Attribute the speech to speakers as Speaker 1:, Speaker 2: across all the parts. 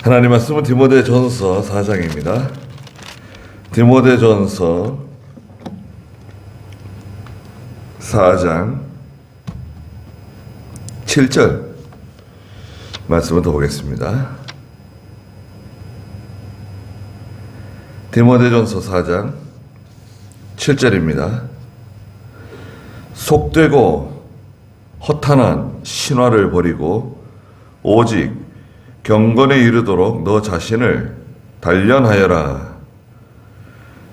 Speaker 1: 하나님 말씀은 디모데전서 4장입니다. 디모데전서 4장 7절 말씀을 더 보겠습니다. 디모데전서 4장 7절입니다. 속되고 허탄한 신화를 버리고 오직 경건에 이르도록 너 자신을 단련하여라.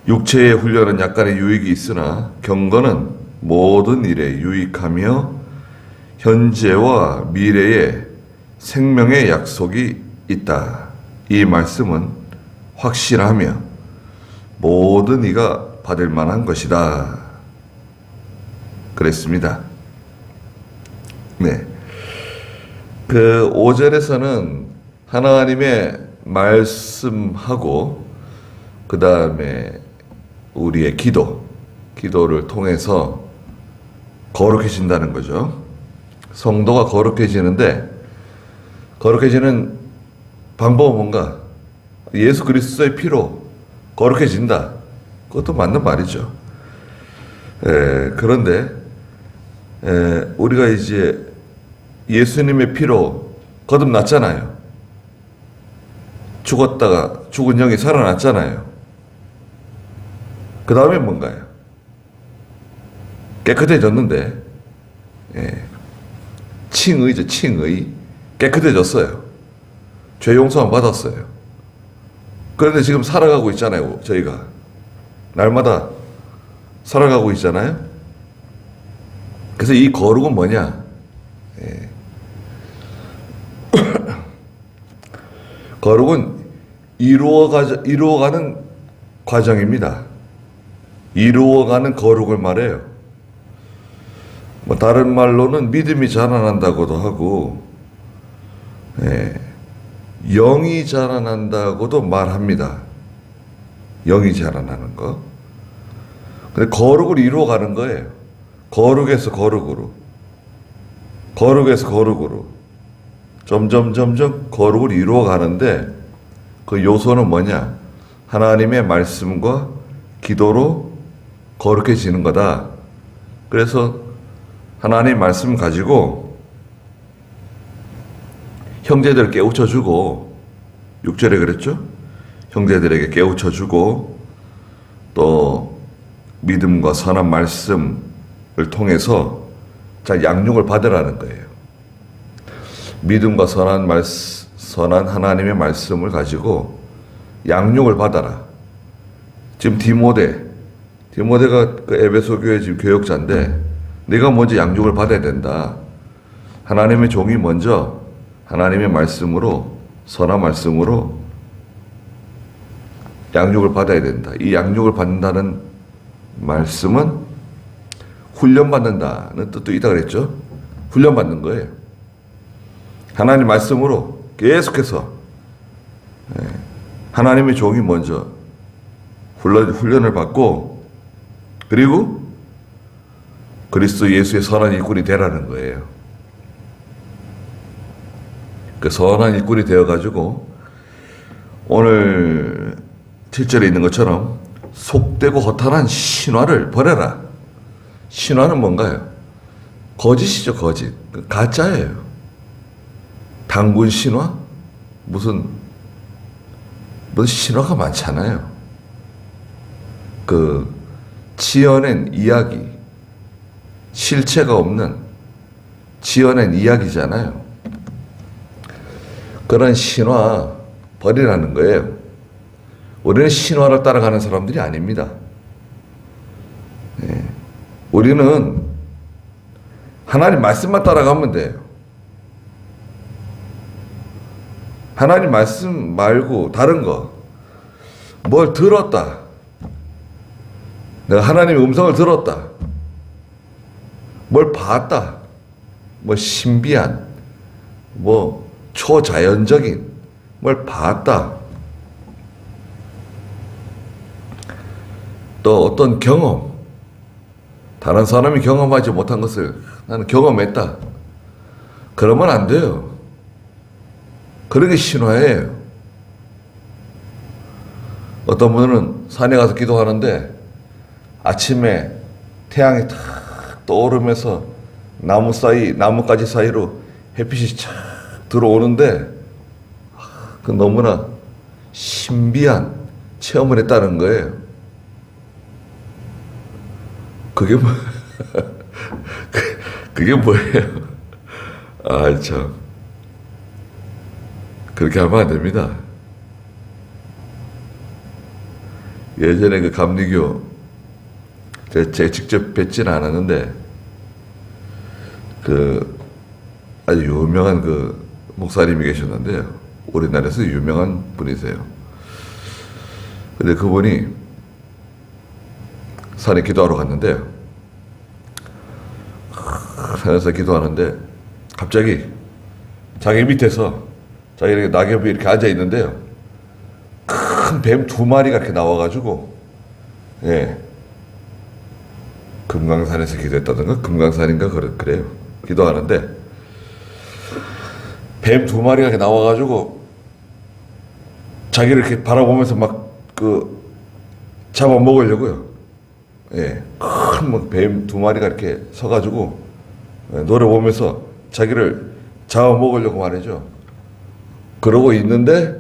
Speaker 1: 육체의 훈련은 약간의 유익이 있으나 경건은 모든 일에 유익하며 현재와 미래에 생명의 약속이 있다. 이 말씀은 확실하며 모든 이가 받을 만한 것이다. 그랬습니다. 네. 그 5절에서는 하나님의 말씀하고 그 다음에 우리의 기도를 통해서 거룩해진다는 거죠. 성도가 거룩해지는데 거룩해지는 방법은 뭔가? 예수 그리스도의 피로 거룩해진다. 그것도 맞는 말이죠. 그런데 우리가 이제 예수님의 피로 거듭났잖아요. 죽었다가 죽은 영이 살아났잖아요. 그 다음에 뭔가요? 깨끗해졌는데, 칭의죠, 칭의. 깨끗해졌어요. 죄 용서만 받았어요. 그런데 지금 살아가고 있잖아요, 저희가. 날마다 살아가고 있잖아요. 그래서 이 거룩은 뭐냐? 거룩은 이루어가는 과정입니다. 이루어가는 거룩을 말해요. 뭐 다른 말로는 믿음이 자라난다고도 하고, 영이 자라난다고도 말합니다. 영이 자라나는 거. 근데 거룩을 이루어가는 거예요. 거룩에서 거룩으로. 거룩에서 거룩으로. 점점 거룩을 이루어가는데 그 요소는 뭐냐? 하나님의 말씀과 기도로 거룩해지는 거다. 그래서 하나님 말씀 가지고 형제들 깨우쳐주고 6절에 그랬죠? 형제들에게 깨우쳐주고 또 믿음과 선한 말씀을 통해서 자 양육을 받으라는 거예요. 믿음과 선한 하나님의 말씀을 가지고 양육을 받아라. 지금 디모데가 그 에베소 교회 지금 교역자인데 네가 먼저 양육을 받아야 된다. 하나님의 종이 먼저 하나님의 말씀으로 선한 말씀으로 양육을 받아야 된다. 이 양육을 받는다는 말씀은 훈련받는다는 뜻도 있다 그랬죠. 훈련받는 거예요. 하나님 말씀으로 계속해서 하나님의 종이 먼저 훈련을 받고 그리고 그리스도 예수의 선한 일꾼이 되라는 거예요. 그 선한 일꾼이 되어가지고 오늘 7절에 있는 것처럼 속되고 허탄한 신화를 버려라. 신화는 뭔가요? 거짓이죠, 거짓. 가짜예요. 단군 신화? 무슨 신화가 많잖아요. 그 지어낸 이야기, 실체가 없는 지어낸 이야기잖아요. 그런 신화 버리라는 거예요. 우리는 신화를 따라가는 사람들이 아닙니다. 우리는 하나님 말씀만 따라가면 돼요. 하나님 말씀 말고 다른 거, 뭘 들었다. 내가 하나님의 음성을 들었다. 뭘 봤다. 뭐 신비한, 뭐 초자연적인 뭘 봤다. 또 어떤 경험, 다른 사람이 경험하지 못한 것을 나는 경험했다. 그러면 안 돼요. 그런 게 신화예요. 어떤 분은 산에 가서 기도하는데 아침에 태양이 탁 떠오르면서 나뭇가지 사이로 햇빛이 착 들어오는데 그 너무나 신비한 체험을 했다는 거예요. 그게 뭐, 그게 뭐예요? 아, 참. 그렇게 하면 안 됩니다. 예전에 그 감리교, 제가 직접 뵙지는 않았는데, 그, 아주 유명한 그 목사님이 계셨는데요. 우리나라에서 유명한 분이세요. 근데 그분이 산에 기도하러 갔는데요. 산에서 기도하는데, 갑자기 자기 밑에서 자기 낙엽이 이렇게 앉아 있는데요. 큰 뱀 2마리가 이렇게 나와가지고, 예. 금강산에서 기도했다던가? 금강산인가? 그래요. 기도하는데, 뱀 2마리가 이렇게 나와가지고, 자기를 이렇게 바라보면서 잡아먹으려고요. 예. 큰 뱀 2마리가 이렇게 서가지고, 노려보면서 자기를 잡아먹으려고 말이죠. 그러고 있는데,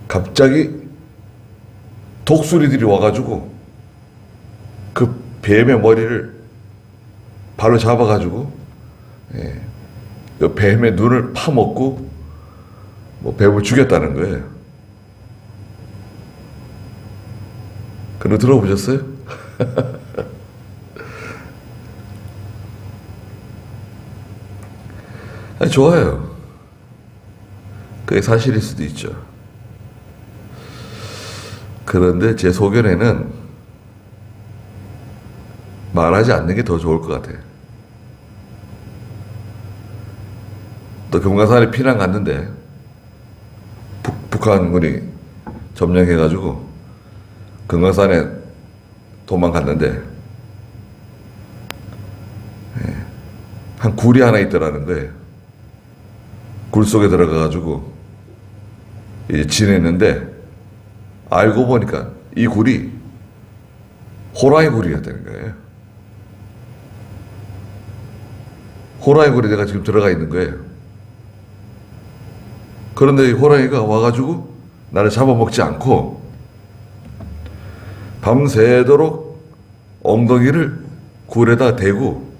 Speaker 1: 갑자기 독수리들이 와가지고 그 뱀의 머리를 발로 잡아가지고 그 뱀의 눈을 파먹고 뱀을 죽였다는 거예요. 그런 거 들어보셨어요? 아니, 좋아요. 그게 사실일 수도 있죠. 그런데 제 소견에는 말하지 않는 게 더 좋을 것 같아요. 또 금강산에 피난 갔는데 북한군이 점령해가지고 금강산에 도망갔는데 한 굴이 하나 있더라는 거예요. 굴 속에 들어가가지고 이제 지냈는데 알고 보니까 이 굴이 호랑이 굴이었다는 거예요. 호랑이 굴에 내가 지금 들어가 있는 거예요. 그런데 이 호랑이가 와가지고 나를 잡아먹지 않고 밤새도록 엉덩이를 굴에다 대고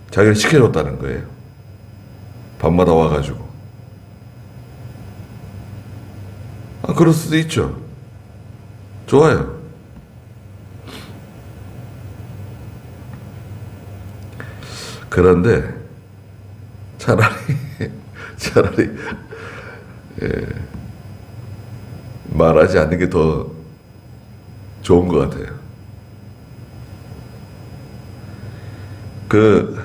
Speaker 1: 자기를 시켜줬다는 거예요. 밤마다 와가지고. 그럴 수도 있죠. 좋아요. 그런데 차라리 말하지 않는 게 더 좋은 것 같아요. 그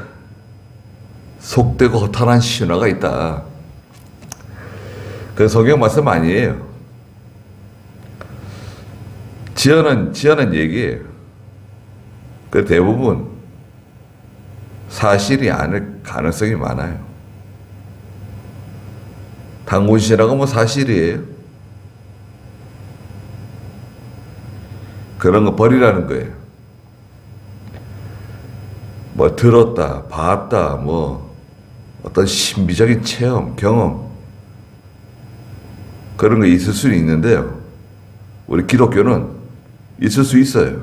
Speaker 1: 속되고 허탄한 신화가 있다. 그 성경 말씀 아니에요. 지어낸 얘기예요. 그 대부분 사실이 아닐 가능성이 많아요. 당군신하고 사실이에요. 그런 거 버리라는 거예요. 들었다, 봤다, 어떤 신비적인 체험, 경험, 그런 거 있을 수는 있는데요. 우리 기독교는 있을 수 있어요.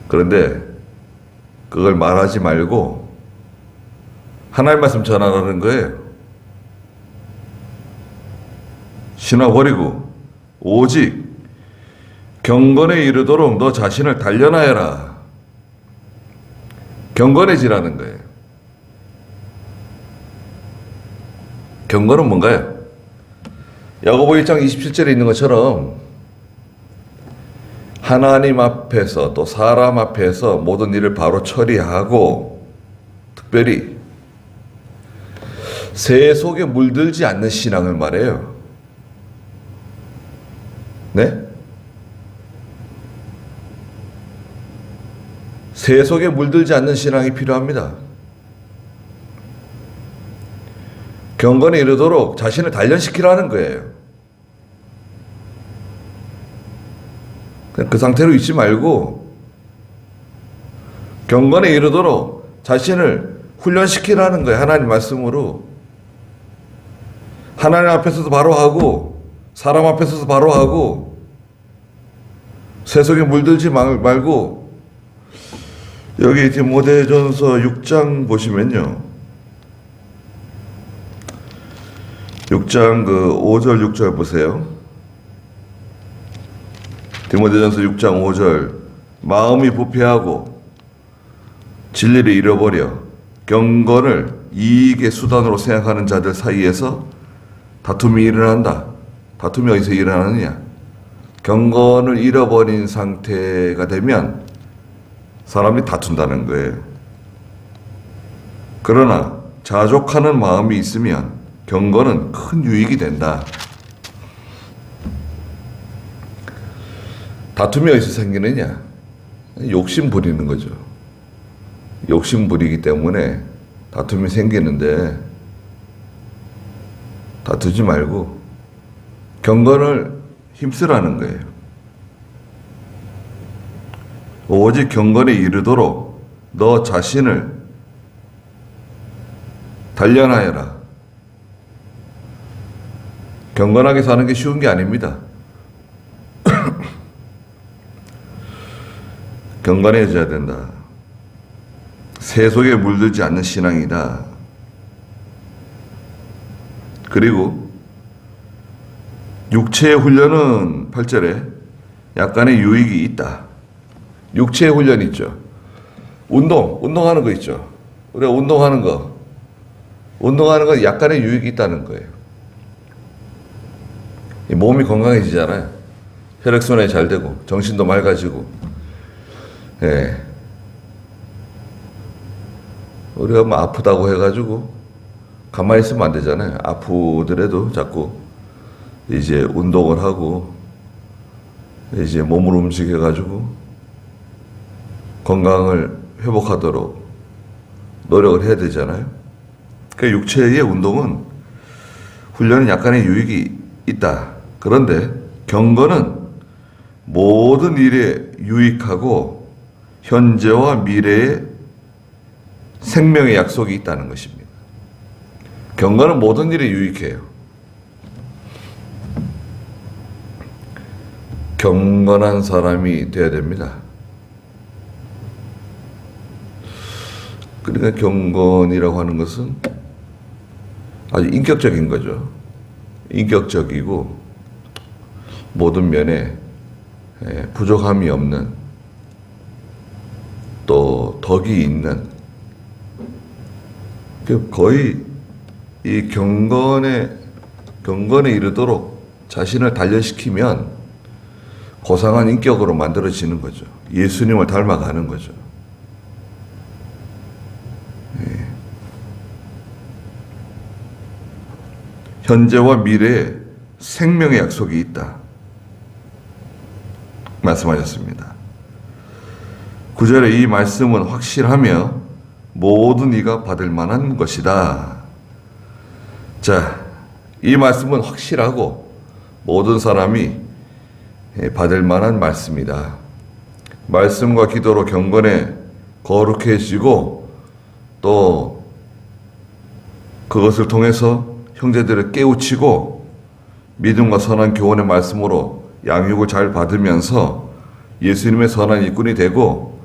Speaker 1: 그런데 그걸 말하지 말고 하나님 말씀 전하라는 거예요. 신화 버리고 오직 경건에 이르도록 너 자신을 단련하여라. 경건해지라는 거예요. 경건은 뭔가요? 야고보 1장 27절에 있는 것처럼 하나님 앞에서 또 사람 앞에서 모든 일을 바로 처리하고 특별히 새 속에 물들지 않는 신앙을 말해요. 네? 새 속에 물들지 않는 신앙이 필요합니다. 경건에 이르도록 자신을 단련시키라는 거예요. 그냥 그 상태로 있지 말고 경건에 이르도록 자신을 훈련시키라는 거예요. 하나님 말씀으로. 하나님 앞에서도 바로 하고 사람 앞에서도 바로 하고 세속에 물들지 말고. 여기 디모데전서 6장 보시면요, 6장 5절 6절 보세요. 디모데전서 6장 5절. 마음이 부패하고 진리를 잃어버려 경건을 이익의 수단으로 생각하는 자들 사이에서 다툼이 일어난다. 다툼이 어디서 일어나느냐? 경건을 잃어버린 상태가 되면 사람이 다툰다는 거예요. 그러나 자족하는 마음이 있으면 경건은 큰 유익이 된다. 다툼이 어디서 생기느냐? 욕심 부리는 거죠. 욕심 부리기 때문에 다툼이 생기는데, 다투지 말고 경건을 힘쓰라는 거예요. 오직 경건에 이르도록 너 자신을 단련하여라. 경건하게 사는 게 쉬운 게 아닙니다. 경건해져야 된다. 세속에 물들지 않는 신앙이다. 그리고 육체의 훈련은 8절에 약간의 유익이 있다. 육체의 훈련이 있죠. 운동하는 거 있죠. 우리가 운동하는 거 약간의 유익이 있다는 거예요. 몸이 건강해지잖아요. 혈액순환이 잘 되고 정신도 맑아지고. 예. 우리가 뭐 아프다고 해가지고 가만히 있으면 안 되잖아요. 아프더라도 자꾸 이제 운동을 하고 이제 몸을 움직여가지고 건강을 회복하도록 노력을 해야 되잖아요. 그러니까 육체의 운동은, 훈련은 약간의 유익이 있다. 그런데 경건은 모든 일에 유익하고 현재와 미래에 생명의 약속이 있다는 것입니다. 경건은 모든 일에 유익해요. 경건한 사람이 되어야 됩니다. 그러니까 경건이라고 하는 것은 아주 인격적인 거죠. 인격적이고 모든 면에 부족함이 없는, 또 덕이 있는, 거의 이 경건에 이르도록 자신을 단련시키면 고상한 인격으로 만들어지는 거죠. 예수님을 닮아가는 거죠. 현재와 미래에 생명의 약속이 있다 말씀하셨습니다. 9절에 이 말씀은 확실하며 모든 이가 받을 만한 것이다. 자, 이 말씀은 확실하고 모든 사람이 받을 만한 말씀이다. 말씀과 기도로 경건에 거룩해지고 또 그것을 통해서 형제들을 깨우치고 믿음과 선한 교훈의 말씀으로 양육을 잘 받으면서 예수님의 선한 일꾼이 되고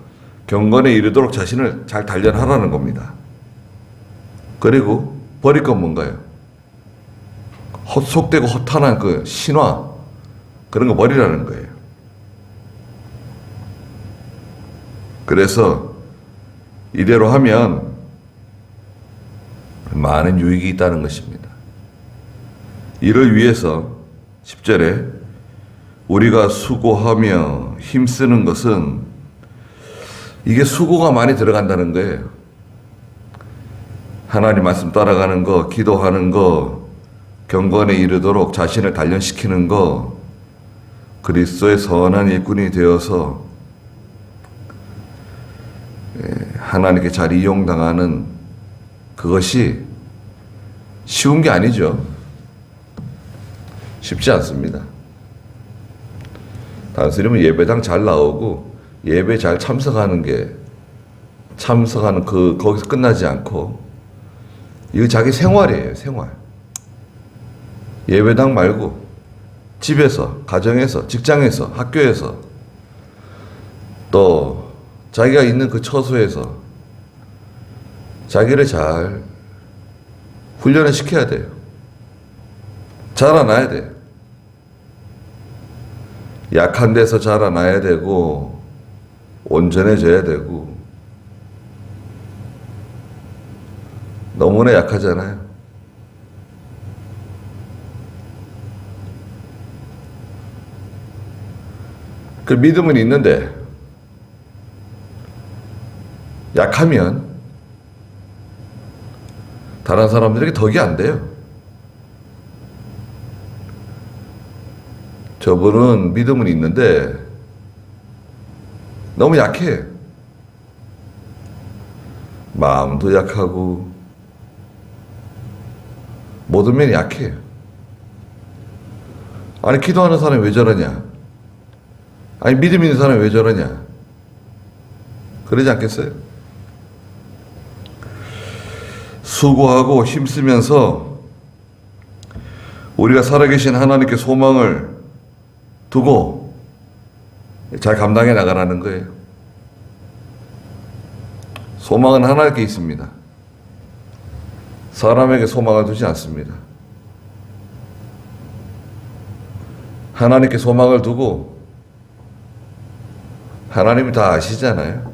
Speaker 1: 경건에 이르도록 자신을 잘 단련하라는 겁니다. 그리고 버릴 건 뭔가요? 속되고 허탄한 그 신화, 그런 거 버리라는 거예요. 그래서 이대로 하면 많은 유익이 있다는 것입니다. 이를 위해서 10절에 우리가 수고하며 힘쓰는 것은, 이게 수고가 많이 들어간다는 거예요. 하나님 말씀 따라가는 거, 기도하는 거, 경건에 이르도록 자신을 단련시키는 거, 그리스도의 선한 일꾼이 되어서 하나님께 잘 이용당하는 그것이 쉬운 게 아니죠. 쉽지 않습니다. 단순히 예배당 잘 나오고 예배 잘 참석하는 거기서 끝나지 않고 이거 자기 생활이에요, 생활. 예배당 말고 집에서, 가정에서, 직장에서, 학교에서 또 자기가 있는 그 처소에서 자기를 잘 훈련을 시켜야 돼요. 자라나야 돼요. 약한 데서 자라나야 되고 온전해져야 되고 너무나 약하잖아요. 그 믿음은 있는데 약하면 다른 사람들에게 덕이 안 돼요. 저분은 믿음은 있는데 너무 약해. 마음도 약하고 모든 면이 약해. 아니 기도하는 사람이 왜 저러냐? 아니 믿음 있는 사람이 왜 저러냐? 그러지 않겠어요? 수고하고 힘쓰면서 우리가 살아계신 하나님께 소망을 두고 잘 감당해 나가라는 거예요. 소망은 하나님께 있습니다. 사람에게 소망을 두지 않습니다. 하나님께 소망을 두고 하나님이 다 아시잖아요.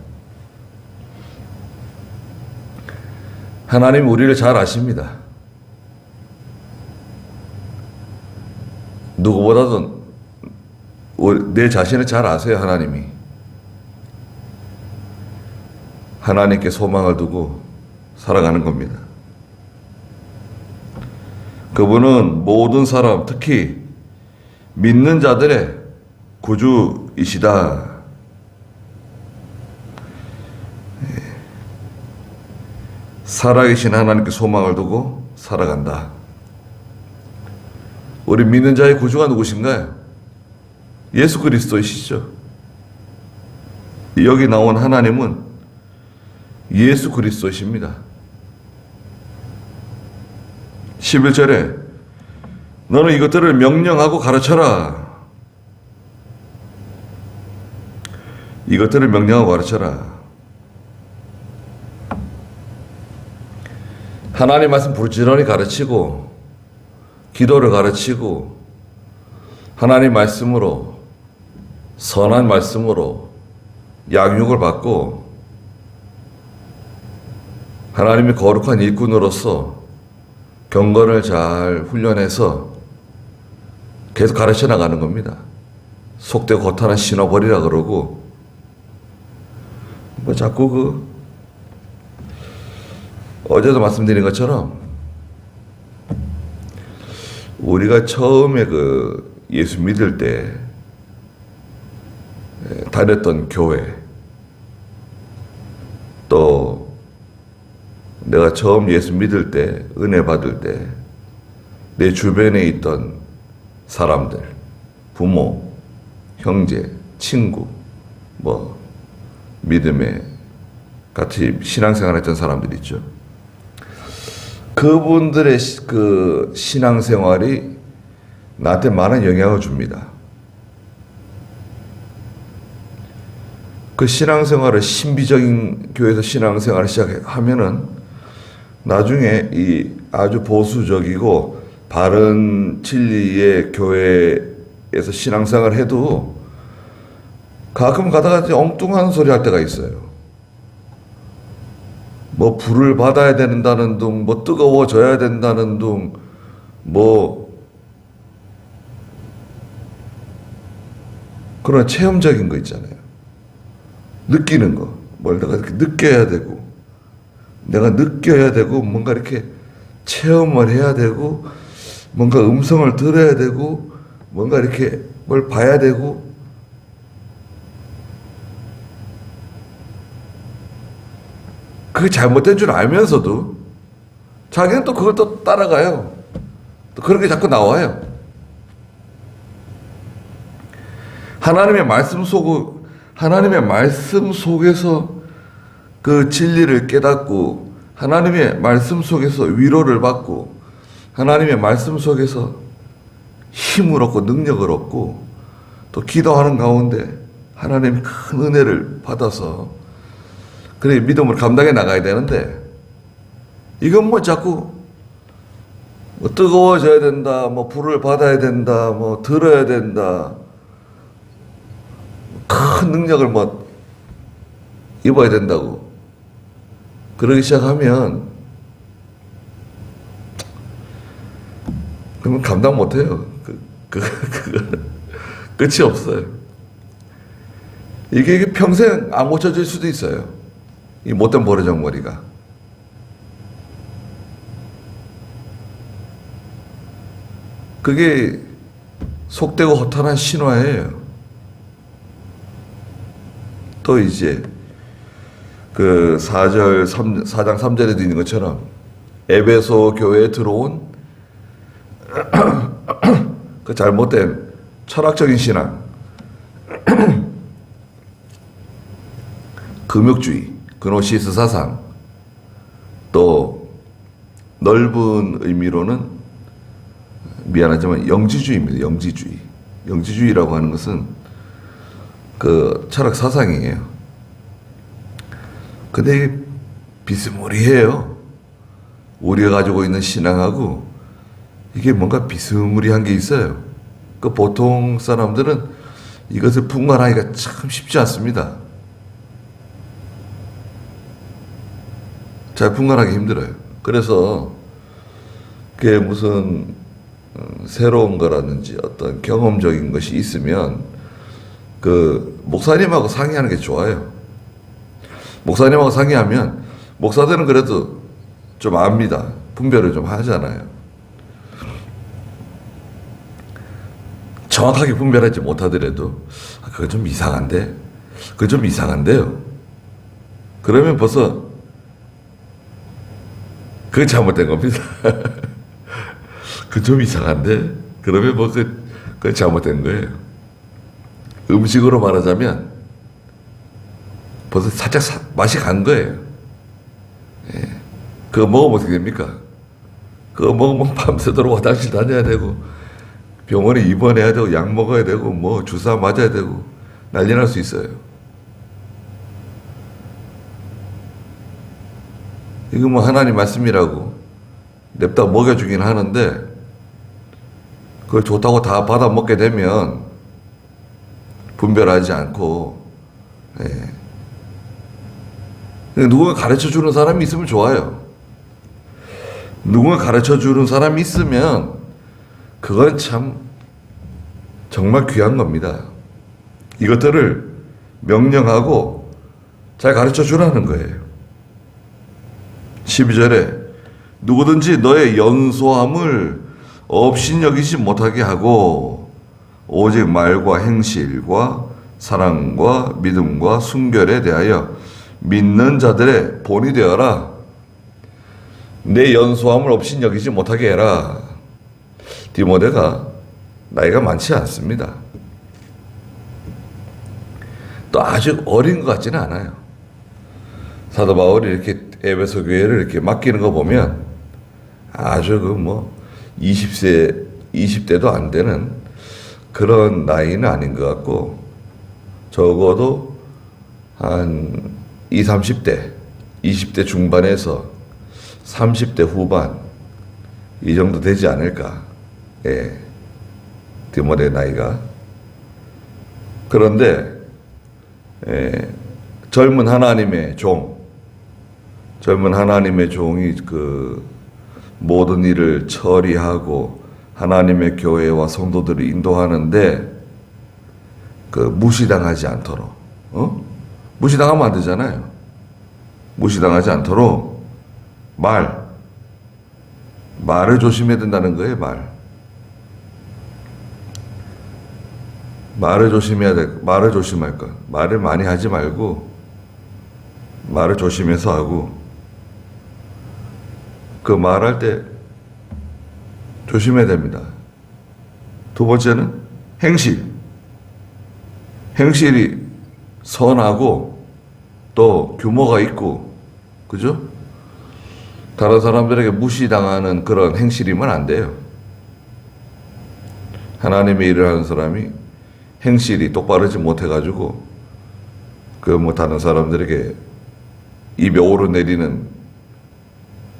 Speaker 1: 하나님 우리를 잘 아십니다. 누구보다도 내 자신을 잘 아세요, 하나님이. 하나님께 소망을 두고 살아가는 겁니다. 그분은 모든 사람, 특히 믿는 자들의 구주이시다. 살아계신 하나님께 소망을 두고 살아간다. 우리 믿는 자의 구주가 누구신가요? 예수 그리스도이시죠. 여기 나온 하나님은 예수 그리스도이십니다. 11절에 너는 이것들을 명령하고 가르쳐라. 이것들을 명령하고 가르쳐라. 하나님 말씀 부지런히 가르치고 기도를 가르치고 하나님 말씀으로 선한 말씀으로 양육을 받고 하나님의 거룩한 일꾼으로서 경건을 잘 훈련해서 계속 가르쳐 나가는 겁니다. 속되고 거탄한 신어버리라 그러고 뭐 자꾸 어제도 말씀드린 것처럼 우리가 처음에 예수 믿을 때 다녔던 교회 또 내가 처음 예수 믿을 때 은혜 받을 때 내 주변에 있던 사람들 부모, 형제, 친구 뭐 믿음에 같이 신앙생활 했던 사람들 있죠. 그분들의 그 신앙생활이 나한테 많은 영향을 줍니다. 그 신앙생활을 신비적인 교회에서 신앙생활을 시작하면은 나중에 이 아주 보수적이고 바른 진리의 교회에서 신앙생활을 해도 가끔 가다가 엉뚱한 소리 할 때가 있어요. 뭐 불을 받아야 된다는 둥, 뭐 뜨거워져야 된다는 둥, 뭐 그런 체험적인 거 있잖아요. 느끼는 거, 뭘 내가 이렇게 느껴야 되고, 내가 느껴야 되고, 뭔가 이렇게 체험을 해야 되고, 뭔가 음성을 들어야 되고, 뭔가 이렇게 뭘 봐야 되고, 그게 잘못된 줄 알면서도 자기는 또 그걸 또 따라가요. 또 그런 게 자꾸 나와요. 하나님의 말씀 속에서 그 진리를 깨닫고, 하나님의 말씀 속에서 위로를 받고, 하나님의 말씀 속에서 힘을 얻고 능력을 얻고, 또 기도하는 가운데 하나님 큰 은혜를 받아서 그래 믿음으로 감당해 나가야 되는데, 이건 뭐 자꾸 뭐 뜨거워져야 된다, 뭐 불을 받아야 된다, 뭐 들어야 된다, 큰 능력을 뭐 입어야 된다고 그러기 시작하면 그러면 감당 못해요. 끝이 없어요. 이게 평생 안 고쳐질 수도 있어요. 이 못된 버르장머리가. 그게 속되고 허탄한 신화예요. 또 이제 그 4장 3절에도 있는 것처럼 에베소 교회에 들어온 그 잘못된 철학적인 신앙, 금욕주의, 그노시스 사상, 또 넓은 의미로는 미안하지만 영지주의입니다. 영지주의. 영지주의라고 하는 것은 그 철학 사상이에요. 근데 비스무리해요. 우리가 가지고 있는 신앙하고 이게 뭔가 비스무리한 게 있어요. 그 보통 사람들은 이것을 분간하기가 참 쉽지 않습니다. 잘 분간하기 힘들어요. 그래서 그게 무슨 새로운 거라든지 어떤 경험적인 것이 있으면 그 목사님하고 상의하는 게 좋아요. 목사님하고 상의하면 목사들은 그래도 좀 압니다. 분별을 좀 하잖아요. 정확하게 분별하지 못하더라도 그거 좀 이상한데? 그거 좀 이상한데요? 그러면 벌써 그거 잘못된 겁니다. 그거 좀 이상한데? 그러면 뭐 그거 잘못된 거예요. 음식으로 말하자면 벌써 살짝 맛이 간 거예요. 예. 그거 먹으면 어떻게 됩니까? 그거 먹으면 밤새도록 화장실 다녀야 되고 병원에 입원해야 되고 약 먹어야 되고 뭐 주사 맞아야 되고 난리 날 수 있어요. 이거 뭐 하나님 말씀이라고 냅다 먹여주긴 하는데 그걸 좋다고 다 받아 먹게 되면 분별하지 않고, 예. 누군가 가르쳐 주는 사람이 있으면 좋아요. 누군가 가르쳐 주는 사람이 있으면 그건 참 정말 귀한 겁니다. 이것들을 명령하고 잘 가르쳐 주라는 거예요. 12절에 누구든지 너의 연소함을 업신여기지 못하게 하고 오직 말과 행실과 사랑과 믿음과 순결에 대하여 믿는 자들의 본이 되어라. 내 연소함을 업신여기지 못하게 해라. 디모데가 나이가 많지 않습니다. 또 아주 어린 것 같지는 않아요. 사도 바울이 이렇게 에베소 교회를 이렇게 맡기는 거 보면 아주 20대도 안 되는 그런 나이는 아닌 것 같고 적어도 한 20, 30대, 20대 중반에서 30대 후반 이 정도 되지 않을까. 예. 디모데 나이가. 그런데 젊은 하나님의 종이 그 모든 일을 처리하고 하나님의 교회와 성도들을 인도하는데 그 무시당하지 않도록, 무시당하면 안 되잖아요. 무시당하지 않도록 말을 조심해야 된다는 거예요. 말을 조심할 것. 말을 많이 하지 말고 말을 조심해서 하고 그 말할 때 조심해야 됩니다. 두 번째는 행실. 행실이 선하고 또 규모가 있고, 그죠? 다른 사람들에게 무시당하는 그런 행실이면 안 돼요. 하나님의 일을 하는 사람이 행실이 똑바르지 못해가지고 다른 사람들에게 입에 오르내리는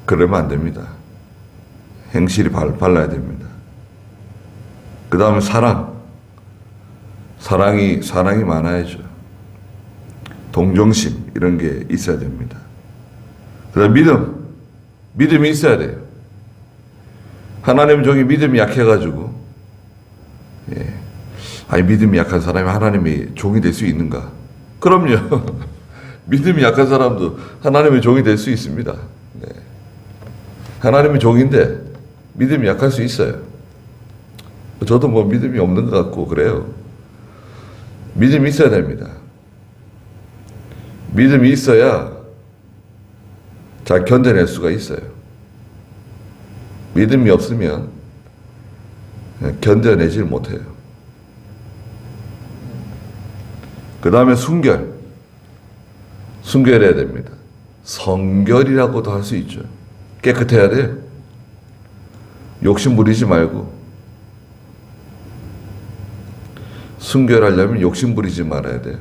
Speaker 1: 그러면 안 됩니다. 행실이 발라야 됩니다. 그 다음에 사랑이 많아야죠. 동정심 이런 게 있어야 됩니다. 그 다음 믿음이 있어야 돼요. 하나님 종이 믿음이 약해가지고 믿음이 약한 사람이 하나님의 종이 될 수 있는가? 그럼요. 믿음이 약한 사람도 하나님의 종이 될 수 있습니다. 네. 하나님의 종인데 믿음이 약할 수 있어요. 저도 믿음이 없는 것 같고 그래요. 믿음이 있어야 됩니다. 믿음이 있어야 잘 견뎌낼 수가 있어요. 믿음이 없으면 견뎌내질 못해요. 그 다음에 순결해야 됩니다. 성결이라고도 할 수 있죠. 깨끗해야 돼요. 욕심 부리지 말고. 순결하려면 욕심 부리지 말아야 돼요.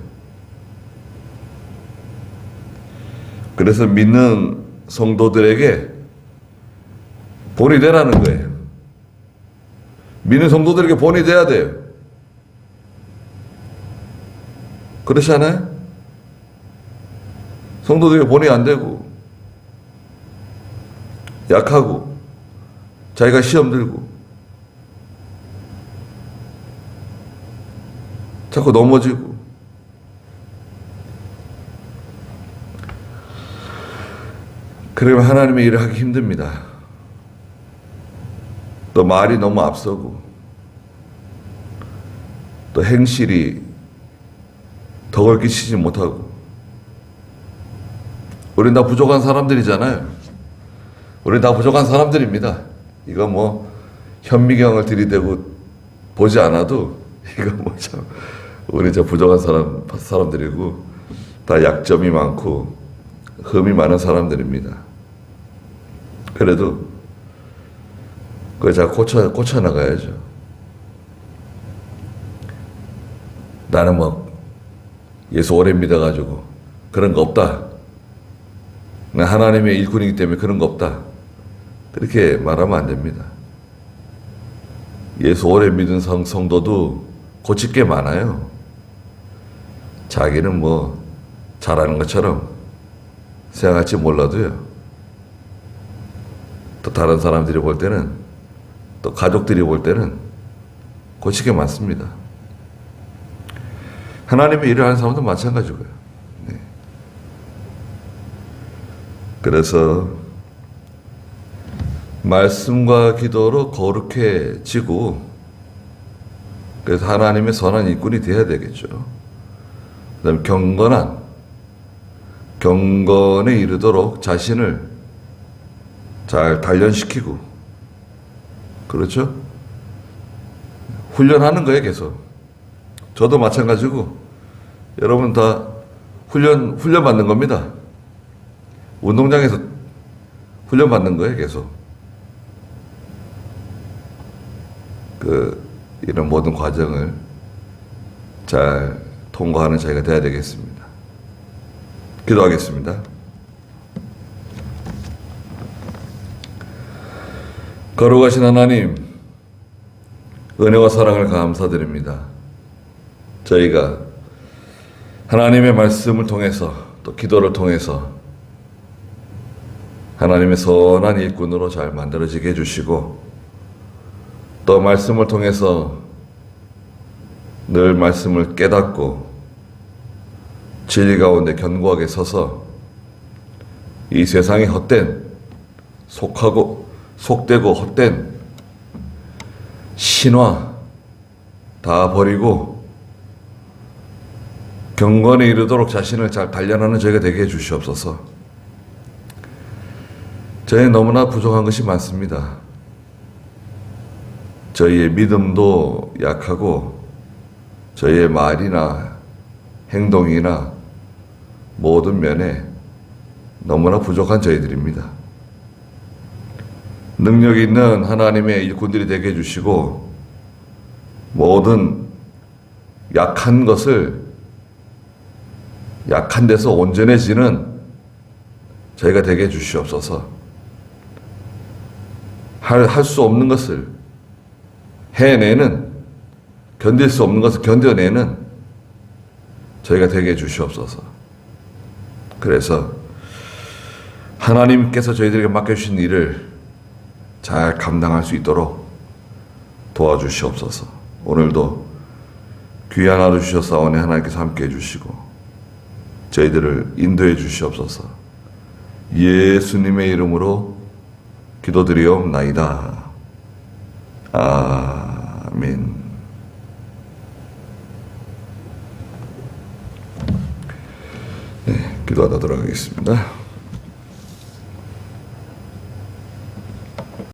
Speaker 1: 그래서 믿는 성도들에게 본이 되라는 거예요. 믿는 성도들에게 본이 돼야 돼요. 그렇지 않아요? 성도들에게 본이 안 되고 약하고 자기가 시험 들고 자꾸 넘어지고 그러면 하나님의 일을 하기 힘듭니다. 또 말이 너무 앞서고 또 행실이 덕을 끼치지 못하고 우린 다 부족한 사람들이잖아요. 우린 다 부족한 사람들입니다. 이거 현미경을 들이대고 보지 않아도 이거 참 우리 부족한 사람들이고 다 약점이 많고 흠이 많은 사람들입니다. 그래도 그걸 잘 고쳐 나가야죠. 나는 예수 오래 믿어가지고 그런 거 없다. 나 하나님의 일꾼이기 때문에 그런 거 없다. 그렇게 말하면 안 됩니다. 예수 오래 믿은 성도도 고칠 게 많아요. 자기는 잘하는 것처럼 생각할지 몰라도요. 또 다른 사람들이 볼 때는 또 가족들이 볼 때는 고칠 게 많습니다. 하나님의 일을 하는 사람도 마찬가지고요. 네. 그래서 말씀과 기도로 거룩해지고 그래서 하나님의 선한 일꾼이 되어야 되겠죠. 그 다음에 경건에 이르도록 자신을 잘 단련시키고 그렇죠? 훈련하는 거예요, 계속. 저도 마찬가지고 여러분 다 훈련 받는 겁니다. 운동장에서 훈련 받는 거예요, 계속. 이런 모든 과정을 잘 통과하는 저희가 되어야 되겠습니다. 기도하겠습니다. 거룩하신 하나님, 은혜와 사랑을 감사드립니다. 저희가 하나님의 말씀을 통해서 또 기도를 통해서 하나님의 선한 일꾼으로 잘 만들어지게 해주시고 또 말씀을 통해서 늘 말씀을 깨닫고 진리 가운데 견고하게 서서 이 세상의 헛된 속되고 헛된 신화 다 버리고 경건에 이르도록 자신을 잘 단련하는 저희가 되게 해주시옵소서. 저희는 너무나 부족한 것이 많습니다. 저희의 믿음도 약하고 저희의 말이나 행동이나 모든 면에 너무나 부족한 저희들입니다. 능력 있는 하나님의 일꾼들이 되게 해주시고 모든 약한 것을 약한 데서 온전해지는 저희가 되게 해주시옵소서. 할 수 없는 것을 해내는, 견딜 수 없는 것을 견뎌내는 저희가 되게 해주시옵소서. 그래서 하나님께서 저희들에게 맡겨주신 일을 잘 감당할 수 있도록 도와주시옵소서. 오늘도 귀한 하루 주셨사오니 하나님께서 함께 해주시고 저희들을 인도해 주시옵소서. 예수님의 이름으로 기도드리옵나이다. 아멘. 네, 기도하다 돌아가겠습니다.